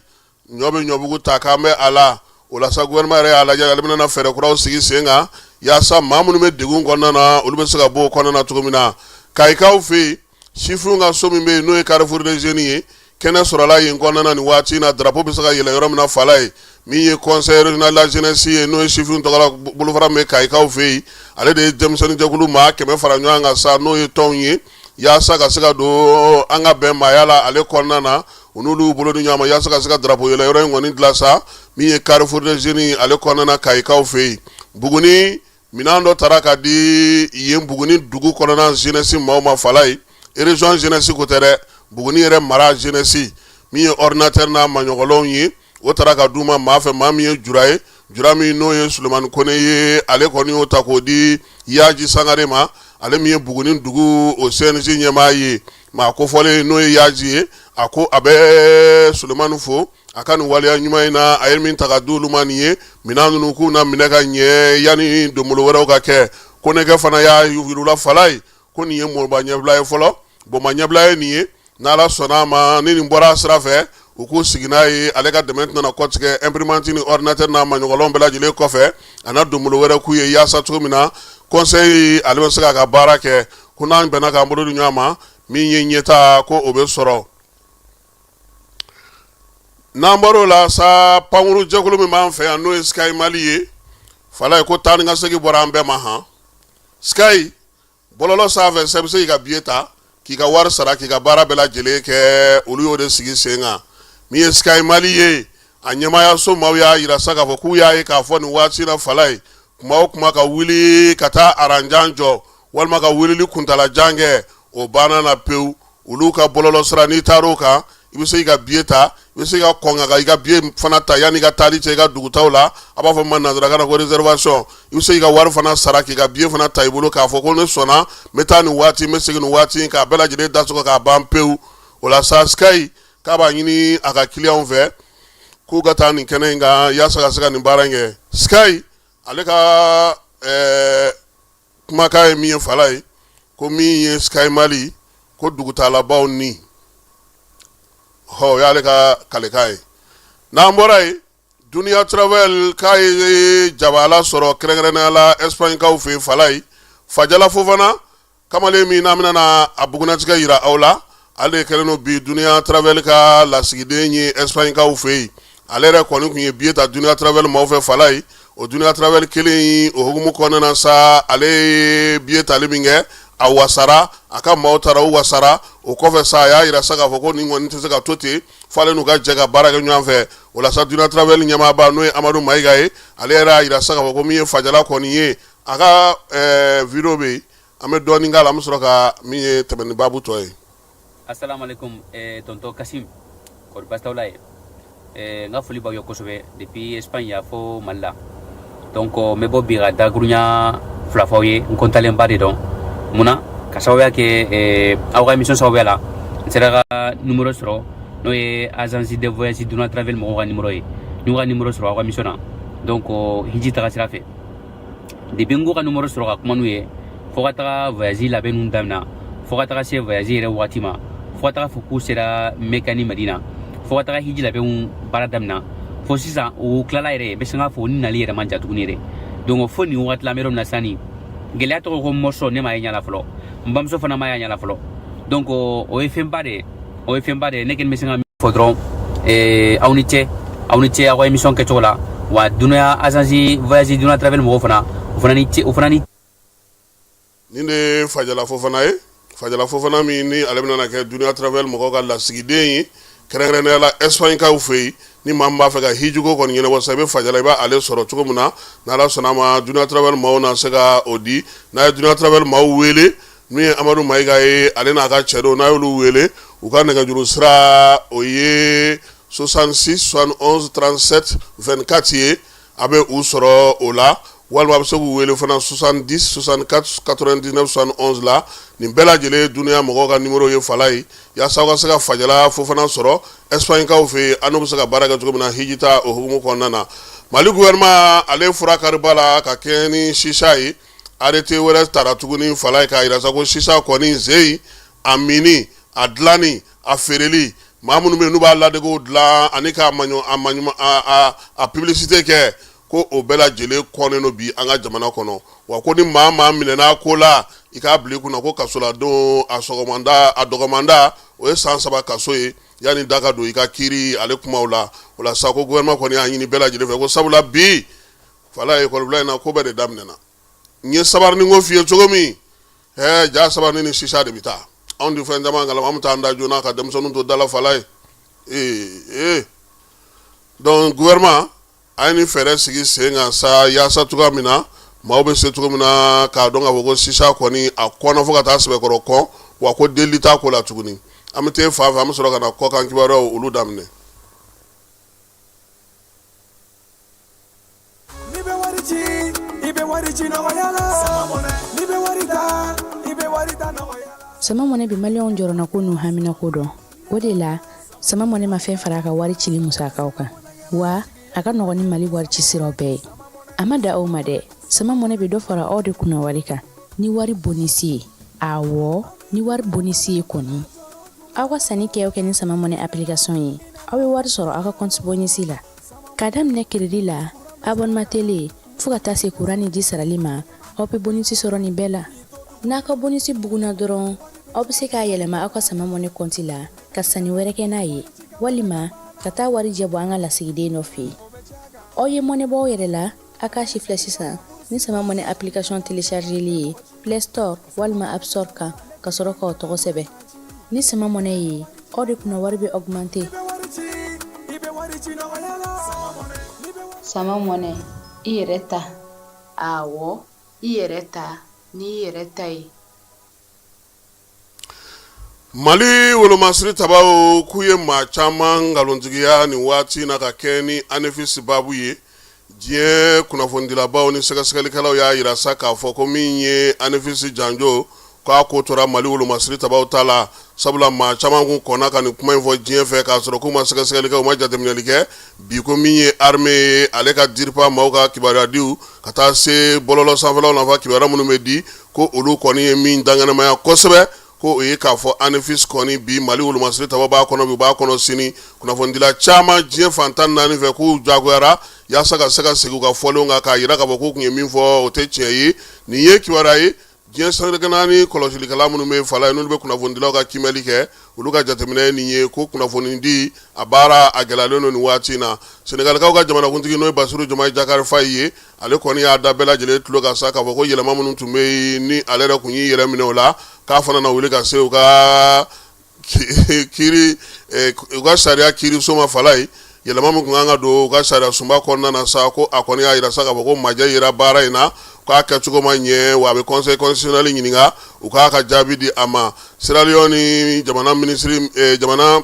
ɲɔ bɛ ɲɔbugu ta k'an bɛ a la o la sa gouvernement yɛrɛ y'a lajɛ ale bɛna fɛɛrɛ kuraw sigi sen kan yaasa maa minnu bɛ degun kɔnɔna na olu bɛ se ka bɔ o kɔnɔna na cogo min na Kayikaw fɛ yen sifinw ka so min bɛ yen n'o ye Carrefour des Jeunes ye kɛnɛ sɔrɔla yen kɔnɔna na nin waati in na drapeau bɛ se ka yɛlɛ yɔrɔ min na Fala ye min ye conseil régional de la jeunesse ye n'o ye sifinw tɔgɔla bolofara min bɛ Kayikaw fɛ yen ale de ye denmisɛnnin jɛkulu maa 100 fara ɲɔgɔn kan sa n'o ye tɔnw ye yaasa ka se ka don an ka bɛn maaya la ale kɔnɔna na u n'olu bolo ni ɲɔgɔn ma yaasa ka se ka drapeau yɛlɛ yɔrɔ in kɔni dilan sa min ye Carrefour des Jeunes ale kɔnɔna na Kayikaw fɛ yen Buguni minɛn dɔ taara ka di yen Buguni dugu kɔnɔna jeunesse maaw ma Fala ye région jeunesse ko tɛ dɛ Buguni yɛrɛ mara jeunesse min ye ordinateur n'a maɲɔgɔnlenw ye o taara ka d'u ma maa fɛ maa min ye jura min n'o ye Sulemani Kone ye ale kɔni y'o ta k'o di Yaji Sangare ma ale min ye Buguni dugu o CNG ɲɛmaa ye maa kofɔlen n'o ye Yaji ye a ko a bɛ Sulemani fo a ka nin waleya ɲuman in na a ye min ta ka di olu ma nin ye minɛn ninnu k'u na minɛ ka ɲɛ yanni donbolo wɛrɛw ka kɛ Konekɛ fana y'a yirula Fala ye ko nin ye mɔba ɲɛbila ye fɔlɔ bɔnma ɲɛbila ye nin ye n'ala sɔnna ma ni nin bɔra sira fɛ u k'u sigi n'a ye ale ka dɛmɛ tɛna kɔtigɛ imprimante ni ordinateur n'a maɲɔgɔnlɔn bɛɛ lajɛlen kɔfɛ a na donbolo wɛrɛ k'u ye yaasa cogo min na conseil ale bɛ se k'a ka baara kɛ ko n'an bɛnna k'an bolo di ɲɔgɔn ma min ye ɲɛta ko o bɛ sɔrɔ. n'an bɔr'o la sa pankuru jɛkulu min b'an fɛ yan n'o ye Sky Mali ye fala ye ko taa ni ka segin bɔra an bɛɛ ma han. Sky bɔlɔlɔ sanfɛ sɛ bɛ se k'i ka billet ta k'i ka wari sara k'i ka baara bɛɛ lajɛlen kɛ olu y'o de sigi sen kan min ye Sky Mali ye a ɲɛmaayaso maaw y'a yira sa k'a fɔ k'u y'a ye k'a fɔ nin waati na fala ye kuma o kuma ka wuli ka taa aranjan jɔ walima ka wulili kuntalajan kɛ o banna na pewu olu ka bɔlɔlɔ sira n'i taar'o kan i bɛ se k'i ka billet ta i bɛ se ka kɔn ka i ka billet fana ta yanni i ka taali cɛ i ka dugutaw la a b'a fɔ ma nanzarakan na ko réservation i bɛ se k'i ka wari fana sara k'i ka billet fana ta i bolo k'a fɔ ko ne sɔnna n bɛ taa nin waati n bɛ segin nin waati k'a bɛɛ lajɛlen dasɔgɔ k'a ban pewu o la sa Sky k'a b'a ɲini a ka client fɛ k'u ka taa nin kɛnɛ in kan yaasa ka se ka nin baara in kɛ. Sky ale ka kumakan ye min ye fala ye ko min ye Sky Mali ko dugutalabaw ni o y'ale ka kalekan ye. n'an bɔra yen Duniya Travel k'a ye jabala sɔrɔ kɛrɛnkɛrɛnnenya la Espagne kaw fɛ yen fala ye Fajala Fofana kamalen min n'an bɛna a bugunatigɛ yira aw la ale de kɛlen don bi Duniya Travel ka lasigiden ye Espagne kaw fɛ yen ale yɛrɛ kɔni tun ye billet ta Duniya Travel maaw fɛ fala ye o Duniya Travel kelen o hukumu kɔnɔna na sa ale ye billet tali min kɛ a wasara a ka maaw taara u wasara o kɔfɛ sa a y'a yira sa k'a fɔ ko nin kɔni tɛ se ka to ten f'ale n'u ka jɛ ka baara kɛ ɲɔgɔn fɛ o la sa Duniya Travel ɲɛmaaba n'o ye Amadu Mayiga ye ale yɛrɛ y'a yira sa k'a fɔ ko min ye Fajala kɔni ye a ka video bɛ yen an bɛ dɔɔnin k'a la an bɛ sɔrɔ ka min ye tɛmɛ ni baabu tɔ ye. Assalamualaikum tonton Kasim kɔri baasi t'aw la ye n ka foli b'aw ye kosɛbɛ depuis Espagne fo Mali la donc n bɛ bɔ bi ka dakuruɲa fila f'aw ye n kɔntalenba de dɔn munna ka sababuya kɛ aw ka émission sababuya la n sera ka numéro sɔrɔ n'o ye agence de voyage Duniya Travel mɔgɔw ka numéro ye n y'u ka numéro sɔrɔ aw ka émission na donc hiji taga sira fɛ depuis n k'u ka numéro sɔrɔ ka kuma n'u ye fo ka taga voyage labɛn ninnu daminɛ fo ka taga se voyage yɛrɛ wagati ma fo ka taga fɔ k'u sera Mecca ni Madina fo ka taga hiji labɛnw baara daminɛ fo sisan o tilala yɛrɛ bɛ se k'a fɔ ni nali yɛrɛ man ja tuguni yɛrɛ donc fo nin wagati la an bɛ yɔrɔ min na sisan nin gɛlɛya tɔgɔ ko mɔsɔ ne m'a ye ɲɛ la fɔlɔ n bamuso fana m'a ye ɲɛ la fɔlɔ donc o ye fɛnba de ye o ye fɛnba de ye ne kɔni bɛ se ka min fɔ dɔrɔn aw ni ce aw ka émission kɛcogo la wa Duniya agence voyage Duniya Travel mɔgɔw fana o fana ni nin de ye Fajala Fofana ye Fajala Fofana min ni ale bɛna kɛ Duniya Travel mɔgɔw ka lasigiden ye kɛrɛnkɛrɛnnenya la Espagne kaw fɛ yen ni maa min b'a fɛ ka hijuko kɔni ɲɛnabɔ sa i bɛ Fajala i b'ale sɔrɔ cogo min na n'ala sɔnna ma Duniya Travel maaw na se ka o di n'a ye Duniya Travel maaw wele min ye Amadu Mayiga ye ale n'a ka cɛ don n'a y'olu wele u ka nɛgɛjuru sira o ye 66 71 37 24 ye a bɛ u sɔrɔ o la walima a bɛ se k'u wele fana 70 64 99 71 la nin bɛɛ lajɛlen Duniya mɔgɔw ka numéro ye fala ye yaasa aw ka se ka Fajala Fofana sɔrɔ Espagne kaw fɛ yen an n'u bɛ se ka baara kɛ cogo min na hiji ta o hukumu kɔnɔna na Mali gouvernement ale fura kariba la ka kɛɲɛ ni sisa ye arrêté wɛrɛ tara tuguni fala ye k'a yira sa ko sisa kɔni zeyi a mini a dilanni a feereli maa minnu bɛ yen n'u b'a ladegew dilan ani k'a a publicité kɛ ko o bɛɛ lajɛlen kɔnnen don bi an ka jamana kɔnɔ wa ko ni maa minɛna ko la i k'a bila i kunna ko kasoladenw a sɔgɔmanda a dɔgɔmanda o ye san 3 kaso ye yanni da ka don i ka kiiri ale kumaw la o la sa ko gouvernement kɔni y'a ɲini bɛɛ lajɛlen fɛ ko sabula bi fala ye école bila in na ko bɛɛ de daminɛna n ye sabarinin ko f'i ye cogo min ja sabarinin ni sisa de bɛ taa anw de fɛn caman kalama an bɛ taa an da joona ka denmisɛnninw to dala fala ye donc gouvernement a ye nin fɛɛrɛ sigi sen kan sa yaasa cogoya min na maaw bɛ se cogo min na k'a dɔn k'a fɔ ko sisa kɔni a kɔnɔ fo ka taa sɛbɛkɔrɔ kɔn wa ko delili t'a ko la tuguni an bɛ taa fan fɛ an bɛ sɔrɔ ka na kɔkan kibaruyaw olu daminɛ. sama mɔnɛ bi maliyɛnw jɔrɔna ko n'u hamina ko dɔn o de la sama mɔnɛ ma fɛn fara a ka wari cili musakaw kan wa a ka nɔgɔn ni Mali wari ci siraw bɛɛ ye a ma da aw ma dɛ sama mɔnɛ bɛ dɔ fara aw de kunna wari kan ni wari bonisi ye awɔ ni wari bonisi ye kɔni aw ka sanni kɛ o kɛ ni sama mɔnɛ application ye aw bɛ wari sɔrɔ aw ka compte bonus la k'a daminɛ crédit la abonnement télé fo ka taa se courant ni ji sarali ma aw bɛ bonus sɔrɔ nin bɛɛ la n'a ka bonus buguna dɔrɔn aw bɛ se k'a yɛlɛma aw ka sama mɔnɛ compte la ka sanni wɛrɛ kɛ n'a ye walima ka taa wari jɛbɔ an ka lasigiden dɔ fɛ yen aw ye mɔnɛ bɔ aw yɛrɛ la a k'a si filɛ sisan ni sama mɔnɛ application téléchargeli ye Play Store walima App Store kan ka sɔrɔ k'aw tɔgɔ sɛbɛn ni sama mɔnɛ ye aw de kunna wari bɛ augmenter. Sama mɔnɛ i yɛrɛ ta awɔ i yɛrɛ ta ni i yɛrɛ ta ye. Mali wolomasiri tabaw k'u ye maa caman ngalontigiya nin waati na ka kɛ ni anefisi babu ye diɲɛ kunnafonidilabaw ni sɛgɛsɛgɛlikɛlaw y'a yira sa k'a fɔ ko min ye anefisi janjo k'a ko tora Mali wolomasiri tabaw ta la sabula maa caman kun kɔnna ka nin kuma in fɔ diɲɛ fɛ k'a sɔrɔ k'u ma sɛgɛsɛgɛli kɛ u ma jateminɛli kɛ bi ko min ye armée ye ale ka diripa maaw ka kibaruya diw ka taa se bɔlɔlɔ sanfɛlaw nafa kibaruya minnu bɛ di ko olu kɔni ye min danganamaya kosɛbɛ ko o ye k'a fɔ anefis kɔni bi Mali wolomasiri tabaw b'a kɔnɔ bi u b'a kɔnɔ sini kunnafonidila caman diɲɛ fan 14 fɛ k'u jagoyara yaasa ka se ka segin u ka fɔlenw kan k'a yira k'a fɔ k'u kun ye min fɔ o tɛ tiɲɛ ye nin ye kibaruya ye diɲɛ sannikɛla ni kɔlɔsilikɛla minnu bɛ fala ye n'olu bɛ kunnafonidilaw ka kimɛli kɛ olu ka jateminɛ ye nin ye ko kunnafonidi a baara a gɛlɛyalen don nin waati in na Senegalikaw ka jamanakuntigi n'o ye Basiru Jomayi Jakari Fayi ye ale kɔni y'a da bɛɛ lajɛlen tulo kan sa k'a fɔ ko yɛlɛma minnu tun bɛ yen ni ale yɛrɛ kun y'i yɛrɛ minɛ o la k'a fana na wuli ka se u ka kiiri u ka sariya kiiri so ma fala ye yɛlɛma min kun kan ka don u ka sariya sunba kɔnɔna na sa ko a kɔni y'a yira sa k'a fɔ ko majɛ yera baara in na k'a kɛcogo ma ɲɛ wa a bɛ conseil constitutionnel ɲininka u k'a ka jaabi di a ma Sierra Leone jamana ministre jamana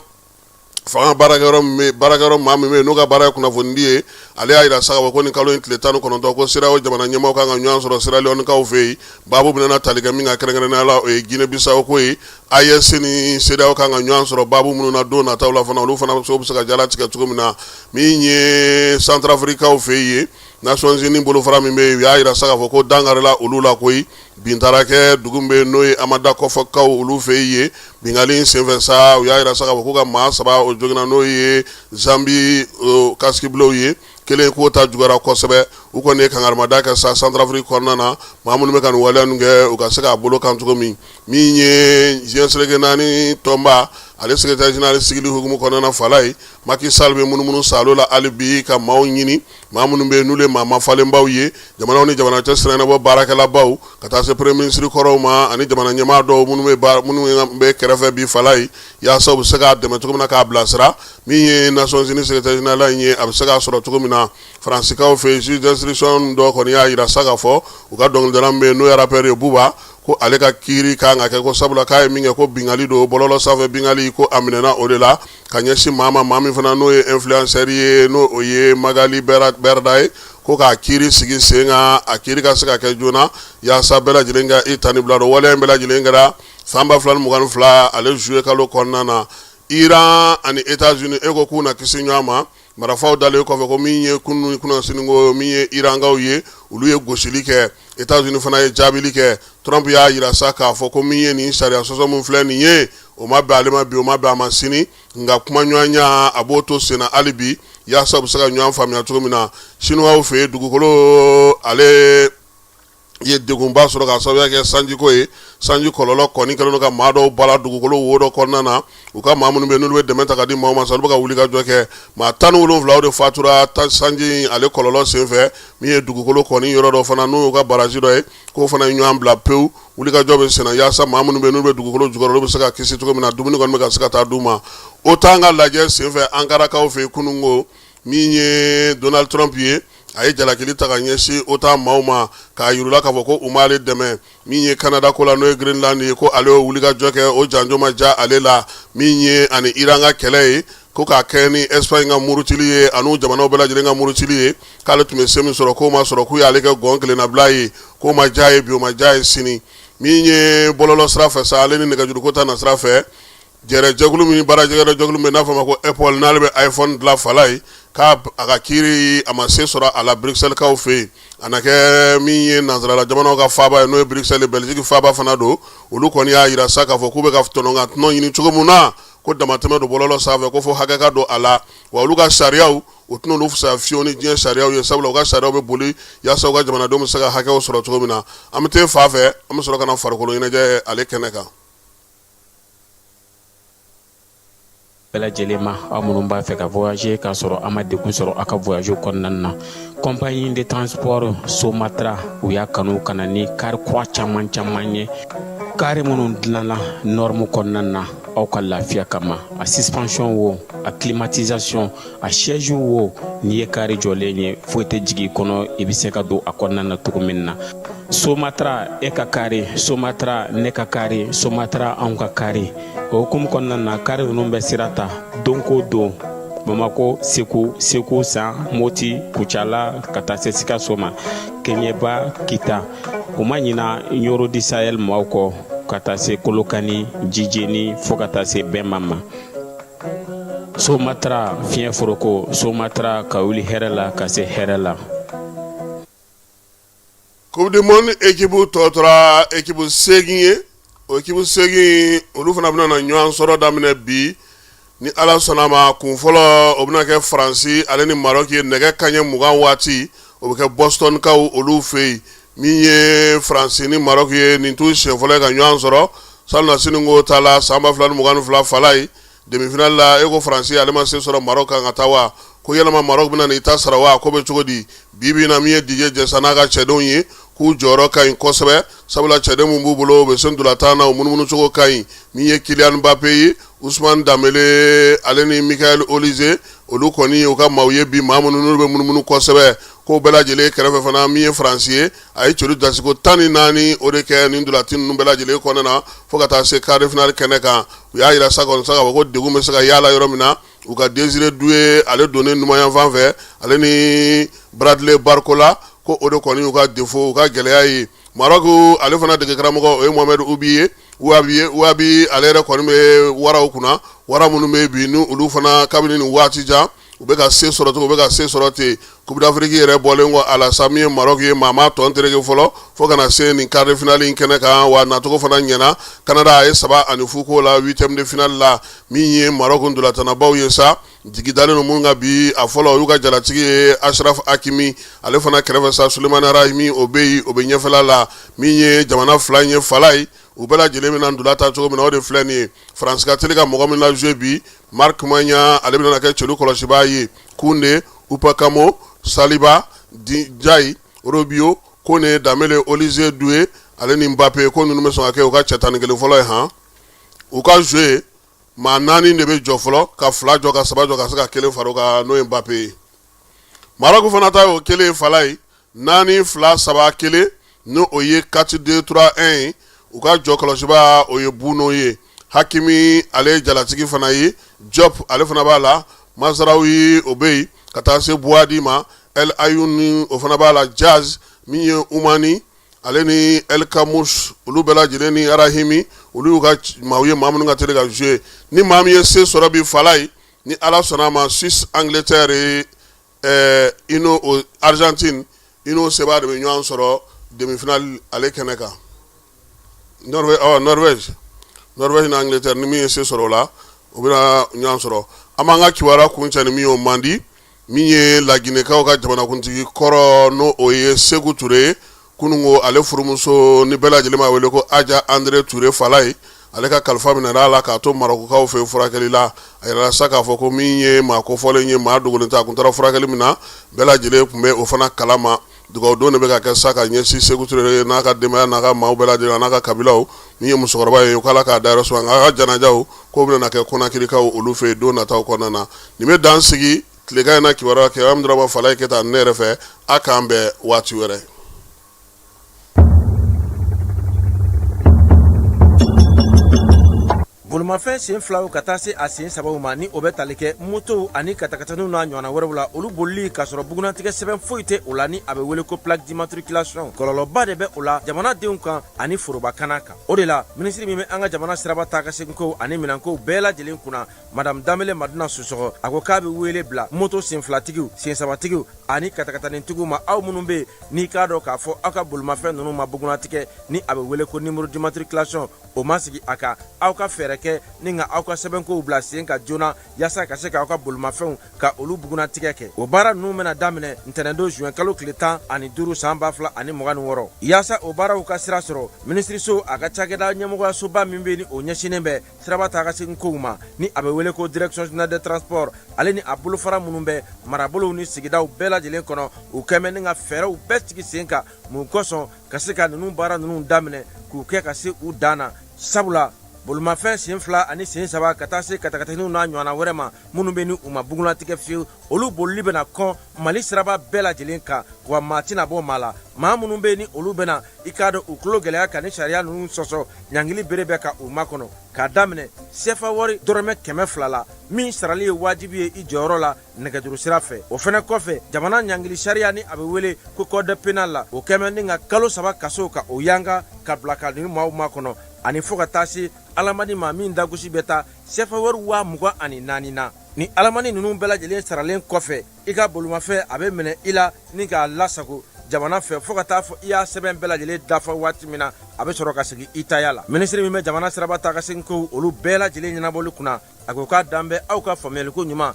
fanga baarakɛyɔrɔ maa min bɛ yen n'o ka baara ye kunnafonidi ye ale y'a yira sa k'a fɔ ko nin kalo in tile 19 ko CEDEAO jamana ɲɛmaaw kan ka ɲɔgɔn sɔrɔ Sierra Leonekaw fɛ yen baabu bɛna tali kɛ min ka kɛrɛnkɛrɛnnenya la o ye Guinée Bissau ko ye AES ni CEDEAO kan ka ɲɔgɔn sɔrɔ baabu minnu na don nataw la fana olu fana bɛ se ka jalatigɛ cogo min na min ye Centrafricaw fɛ yen Nations Unies bolofara min bɛ yen u y'a yira sa k'a fɔ ko dangarila olu la koyi bin taara kɛ dugu min bɛ yen n'o ye Amada Kɔfɔkaw olu fɛ yen bingali in senfɛ sa u y'a yira sa k'a fɔ ko ka maa 3 o joginna n'o ye Zambi kaskibilenw ye kelen k'o ta juguyara kosɛbɛ u kɔni ye kangarimada kɛ sa Centrafrique kɔnɔna na maa minnu bɛ ka nin waleya ninnu kɛ u ka se k'a bolo kan cogo min ye diɲɛ seleke naani tɔnba ale secrétaire général sigili hukumu kɔnɔna fala ye Macky Sall bɛ munumunu salo la hali bi ka maaw ɲini maa minnu bɛ yen n'olu ye maa mafalenbaw ye jamanaw ni jamana cɛ sirannabɔ baarakɛlabaw ka taa se premier ministre kɔrɔw ma ani jamana ɲɛmaa dɔw minnu bɛ kɛrɛfɛ bi fala ye yaasa u bɛ se k'a dɛmɛ cogo min na k'a bilasira min ye Nations Unies secrétaire général in ye a bɛ se k'a sɔrɔ cogo min na Faransikaw fɛ juge d'instruction dɔ kɔni y'a yira sa k'a fɔ u ka dɔnkilidala min bɛ yen n'o ye rappeur ye Buba ko ale ka kiiri kan ka kɛ ko sabula k'a ye min kɛ ko bingali don bɔlɔlɔ sanfɛ bingali ko a minɛna o de la ka ɲɛsin maa ma maa min fana n'o ye influenceur ye n'o o ye Magali Berda ye ko k'a kiiri sigi sen kan a kiiri ka se ka kɛ joona yaasa bɛɛ lajɛlen ka i tani bila don waleya in bɛɛ lajɛlen kɛra san 2022 ale juillet kalo kɔnɔna na Iran ani États-Unis ko k'u na kisi ɲɔgɔn ma marafaw dalen kɔfɛ ko min ye kunun kunnasini ko min ye Irankaw ye olu ye gosili kɛ États-Unis fana ye jaabili kɛ Trump y'a yira sa k'a fɔ ko min ye nin sariya sɔsɔ min filɛ nin ye o ma bɛn ale ma bi o ma bɛn a ma sini nka kuma ɲɔgɔnya a b'o to senna hali bi yaasa u bɛ se ka ɲɔgɔn faamuya cogo min na Chinois fɛ yen dugukolo ale ye degunba sɔrɔ k'a sababuya kɛ sanjiko ye sanji kɔlɔlɔ kɔni kɛlen don ka maa dɔw bala dugukolo wo dɔ kɔnɔna na u ka maa minnu bɛ yen n'olu bɛ dɛmɛ ta ka di maaw ma sa olu bɛ ka wuli ka jɔ kɛ maa 17 o de fatura sanji ale kɔlɔlɔ senfɛ min ye dugukolo kɔni yɔrɔ dɔ fana n'o y'u ka baraji dɔ ye k'o fana ye ɲɔgɔn bila pewu wuli ka jɔ bɛ senna yaasa maa minnu bɛ yen n'olu bɛ dugukolo jukɔrɔ olu bɛ se ka kisi cogo min na dumuni kɔni bɛ ka se ka taa d'u ma o t'an ka lajɛ senfɛ Ankarakaw fɛ yen kunun ko min ye Donald Trump ye a ye jalakili ta ka ɲɛsin o ta maaw ma k'a yirula k'a fɔ ko u m'ale dɛmɛ min ye Canada ko la n'o ye Greenland ye ko ale y'o wuli ka jɔ kɛ o janjo ma ja ale la min ye ani Iran ka kɛlɛ ye ko k'a kɛ ni Espagne ka murutili ye ani jamanaw bɛɛ lajɛlen ka murutili ye k'ale tun bɛ se min sɔrɔ k'o ma sɔrɔ k'u y'ale kɛ gɔn kelennabila ye k'o ma ja ye bi o ma ja ye sini min ye bɔlɔlɔ sira fɛ sa ale ni nɛgɛjuruko ta na sira fɛ jɛrɛjɛkulu min baarajɛkɛjɛkulu min n'a fɔ ma ko Apple n'ale bɛ iPhone dilan fala ye k'a a ka kiiri a ma se sɔrɔ a la Bruxelles kaw fɛ yen a na kɛ min ye nanzarala jamanaw ka faaba ye n'o ye Bruxelles Belgique faaba fana don olu kɔni y'a yira sa k'a fɔ k'u bɛ ka tɔnɔ ɲini cogo min na ko damatɛmɛ do bɔlɔlɔ sanfɛ ko fo hakɛ ka don a la wa olu ka sariyaw o tɛna olu fisaya fiyewu ni diɲɛ sariyaw ye sabula u ka sariyaw bɛ boli yaasa u ka jamanadenw bɛ se ka hakɛw sɔrɔ cogo min na an bɛ taa fa fɛ an bɛ sɔrɔ ka na farikolo ɲɛnajɛ ale kɛnɛ kan. bɛɛ lajɛlen ma aw minnu b'a fɛ ka voyager k'a sɔrɔ a ma degun sɔrɔ a ka voyage kɔnɔna na compagnie de transport Somatra u y'a kanu ka na ni kari kura caman ye kari minnu dilanna norme kɔnɔna na aw ka lafiya kama a suspension wo a climatisation a siège wo n'i ye kari jɔlen ye foyi tɛ jigin kɔnɔ i bɛ se ka don a kɔnɔna na cogo min na Somatra e ka kari Somatra ne ka kari Somatra anw ka kari o hukumu kɔnɔna na kari ninnu bɛ sira ta don ko don Bamako Segu San Moti Kucala ka taa se Sikaso ma Keɲeba Kita o ma ɲina Yoro di Sahel maaw kɔ ka taa se Kolokani Jijeni fo ka taa se Bɛnma ma Somatra fiɲɛ foroko Somatra ka wuli hɛrɛ la ka se hɛrɛ la. Coupe du monde équipe tɔtɔra équipe segin ye o équipe segin olu fana bɛna na ɲɔgɔn sɔrɔ daminɛ bi ni ala sɔnna ma kun fɔlɔ o bɛna kɛ Faransi ale ni Maroc ye nɛgɛ kaɲɛ 20 waati o bɛ kɛ Boston kaw olu fɛ yen min ye Faransi ni Maroc ye nin t'u siɲɛ fɔlɔ ye ka ɲɔgɔn sɔrɔ salona siniko ta la san 2022 fala ye demi-finale la e ko Faransi ale ma se sɔrɔ Maroc kan ka taa wa ko yɛlɛma Maroc bɛna n'i ta sara wa ko bɛ cogo di bibi na min ye DJ Jɛsa n'a ka cɛdenw ye k'u jɔyɔrɔ ka ɲi kosɛbɛ sabula cɛden mun b'u bolo u bɛ se ndolantan na u munumunu cogo ka ɲi min ye Kylian Mbappé ye Ousmane Dembélé ale ni Michael Olise olu kɔni u ka maaw ye bi maa minnu n'olu bɛ munumunu kosɛbɛ ko bɛɛ lajɛlen kɛrɛfɛ fana min ye Faransi ye a ye celu dasiko 14 o de kɛ nin ndolantin ninnu bɛɛ lajɛlen kɔnɔna na fo ka taa se quart de finale kɛnɛ kan u y'a yira sa kɔni sa ka fɔ ko degun bɛ se ka y'a la yɔrɔ min na u ka Désiré Doué ale donnen numanyan fan fɛ ale ni Bradley Barcola ko o de kɔni u ka défaut u ka gɛlɛya ye Maroc ale fana dege karamɔgɔ o ye Mohamed Ouabi ale yɛrɛ kɔni bɛ waraw kunna wara minnu bɛ bi ni olu fana kabini nin waati jan u bɛ ka se sɔrɔ cogo u bɛ ka se sɔrɔ ten Coupe d'Afrique yɛrɛ bɔlen kɔ a la sa min ye Maroc ye maa ma tɔn tereke fɔlɔ fo ka na se nin quart de finale in kɛnɛ kan wa nacogo fana ɲɛna Canada a ye 7-0 k'o la 8e de finale la min ye Maroc ndolantannabaw ye sa jigi dalen no mun ka bi a fɔlɔ o y'u ka jalatigi ye Achraf Hakimi ale fana kɛrɛfɛ sa Souleymane Rahimi o bɛ yen o bɛ ɲɛfɛla la min ye jamana fila in ye fala ye u bɛɛ lajɛlen bɛna ndolan ta cogo min na o de filɛ nin ye France ka teli ka mɔgɔ min lajoué bi Marc Maignan ale bɛna kɛ celu kɔlɔsibaa ye Koundé Upamecano Saliba Ndiaye Rabiot Koné Dembélé Olise Doué ale ni Mbappé ko ninnu bɛ sɔn ka kɛ u ka cɛ 11 fɔlɔ ye han u ka joué maa 4 de bɛ jɔ fɔlɔ ka 2 jɔ ka 3 jɔ ka se ka 1 fara o kan n'o ye Mbappé ye Maroc fana ta y'o kelen fala ye 4 2 3 1 n'o o ye 4-2-3-1 ye u ka jɔ kɔlɔsibaa o ye Bouno ye Hakimi ale ye jalatigi fana ye Diop ale fana b'a la Mazraoui o bɛ yen ka taa se Bouhaddi ma El Ayouni o fana b'a la Jazz min ye Oumani ale ni El Kamouche olu bɛɛ lajɛlen ni Rahimi olu y'u ka maaw ye maa minnu ka teli ka jouer ni maa min ye se sɔrɔ bi fala ye ni ala sɔnna ma Suisse Angleterre ino Argentine ino seba de bɛ ɲɔgɔn sɔrɔ demi-finale ale kɛnɛ kan Norvège ni Angleterre ni min ye se sɔrɔ o la o bɛna ɲɔgɔn sɔrɔ an b'an ka kibaruya kuncɛ ni min ye o man di min ye laginɛkaw ka jamanakuntigi kɔrɔ n'o o ye Sékou Touré kunungo ale furumuso ni bɛɛ lajɛlen b'a wele ko Adja André Touré fala ye ale ka kalifa minɛra a la k'a to Marokukaw fɛ furakɛli la a yɛrɛ sa k'a fɔ ko min ye maa kofɔlen ye maa dogolen tɛ a kun taara furakɛli min na bɛɛ lajɛlen tun bɛ o fana kalama dugawu don de bɛ ka kɛ sa ka ɲɛsin Sékou Touré n'a ka denbaya n'a ka maaw bɛɛ lajɛlen n'a ka kabilaw min ye musokɔrɔba ye k'ala k'a dayɔrɔ suma a ka janajaw k'o bɛna kɛ Konakirikaw olu fɛ don nataw kɔnɔna na nin bɛ dan sigi tilegan in na kibaruya kɛ Amdurama Falaye Keta ne yɛrɛ fɛ a k'an bɛn waati wɛrɛ. Bolimafɛn sen filaw ka taa se a sen sababu ma ni o bɛ tali kɛ moto ani katakataniw n'a ɲɔgɔnna wɛrɛw la olu bolili k'a sɔrɔ bugunatigɛ sɛbɛn foyi tɛ o la ni a bɛ wele ko plaque d'immatriculation kɔlɔlɔba de bɛ o la jamanadenw kan ani forobakana kan o de la minisiri min bɛ an ka jamana siraba taa ka segin ko ani minɛnkow bɛɛ lajɛlen kunna madame Dembélé Madina Sissoko a ko k'a bɛ wele bila moto sen filatigiw sen sabatigiw ani katakatanitigiw ma aw minnu bɛ n'i k'a dɔn k'a fɔ aw ka bolimafɛn ninnu ma bugunatigɛ ni a bɛ wele ko numéro d'immatriculation o ma sigi a kan aw ka fɛɛrɛ kɛ ni ka aw ka sɛbɛnkow bila sen ka joona yaasa ka se ka aw ka bolimafɛnw ka olu bugunatigɛ kɛ. O baara ninnu bɛna daminɛ ntɛnɛndon juin kalo tile 15 san 2026 yaasa o baaraw ka sira sɔrɔ minisiriso a ka cakɛda ɲɛmɔgɔyasoba min bɛ ni o ɲɛsinen bɛ siraba taa ka segin kow ma ni a bɛ wele ko direction générale des transports ale ni a bolofara minnu bɛ marabolow ni sigidaw bɛɛ lajɛlen kɔnɔ u kɛmɛ ni ka fɛɛrɛw bɛɛ sigi sen kan mun kosɔn ka se ka ninnu baara ninnu daminɛ k'u kɛ ka se u dan na sabula bolimafɛn sen 2 ani sen 3 ka taa se katakataniw n'a ɲɔgɔnna wɛrɛ ma minnu bɛ ni u ma bugunatigɛ fiyewu olu bolili bɛna kɔn mali siraba bɛɛ lajɛlen kan wa maa tɛna bɔ maa la maa minnu bɛ ni olu bɛna i k'a dɔn u tulo gɛlɛya ka ni sariya ninnu sɔsɔ ɲangili bere bɛ ka u makɔnɔ k'a daminɛ sefa wari dɔrɔmɛ 200 la min sarali ye wajibi ye i jɔyɔrɔ la nɛgɛjuru sira fɛ o fɛnɛ kɔfɛ jamana ɲangili sariya ni a bɛ wele ko code pénal la o kɛmɛ ni ka kalo 3 kaso ka o yanga ka bila ka ni maaw makɔnɔ ani fo ka taa se alamani ma min dagosi bɛ taa sefa wari 24,000 na ni alamani ninnu bɛɛ lajɛlen saralen kɔfɛ i ka bolimafɛn a bɛ minɛ i la ni k'a lasago jamana fɛ fo ka taa fɔ i y'a sɛbɛn bɛɛ lajɛlen dafa waati min na a bɛ sɔrɔ ka segin i taya la minisiri min bɛ jamana siraba taa ka segin ko olu bɛɛ lajɛlen ɲɛnabɔli kunna a ko k'a dan bɛ aw ka faamuyaliko ɲuman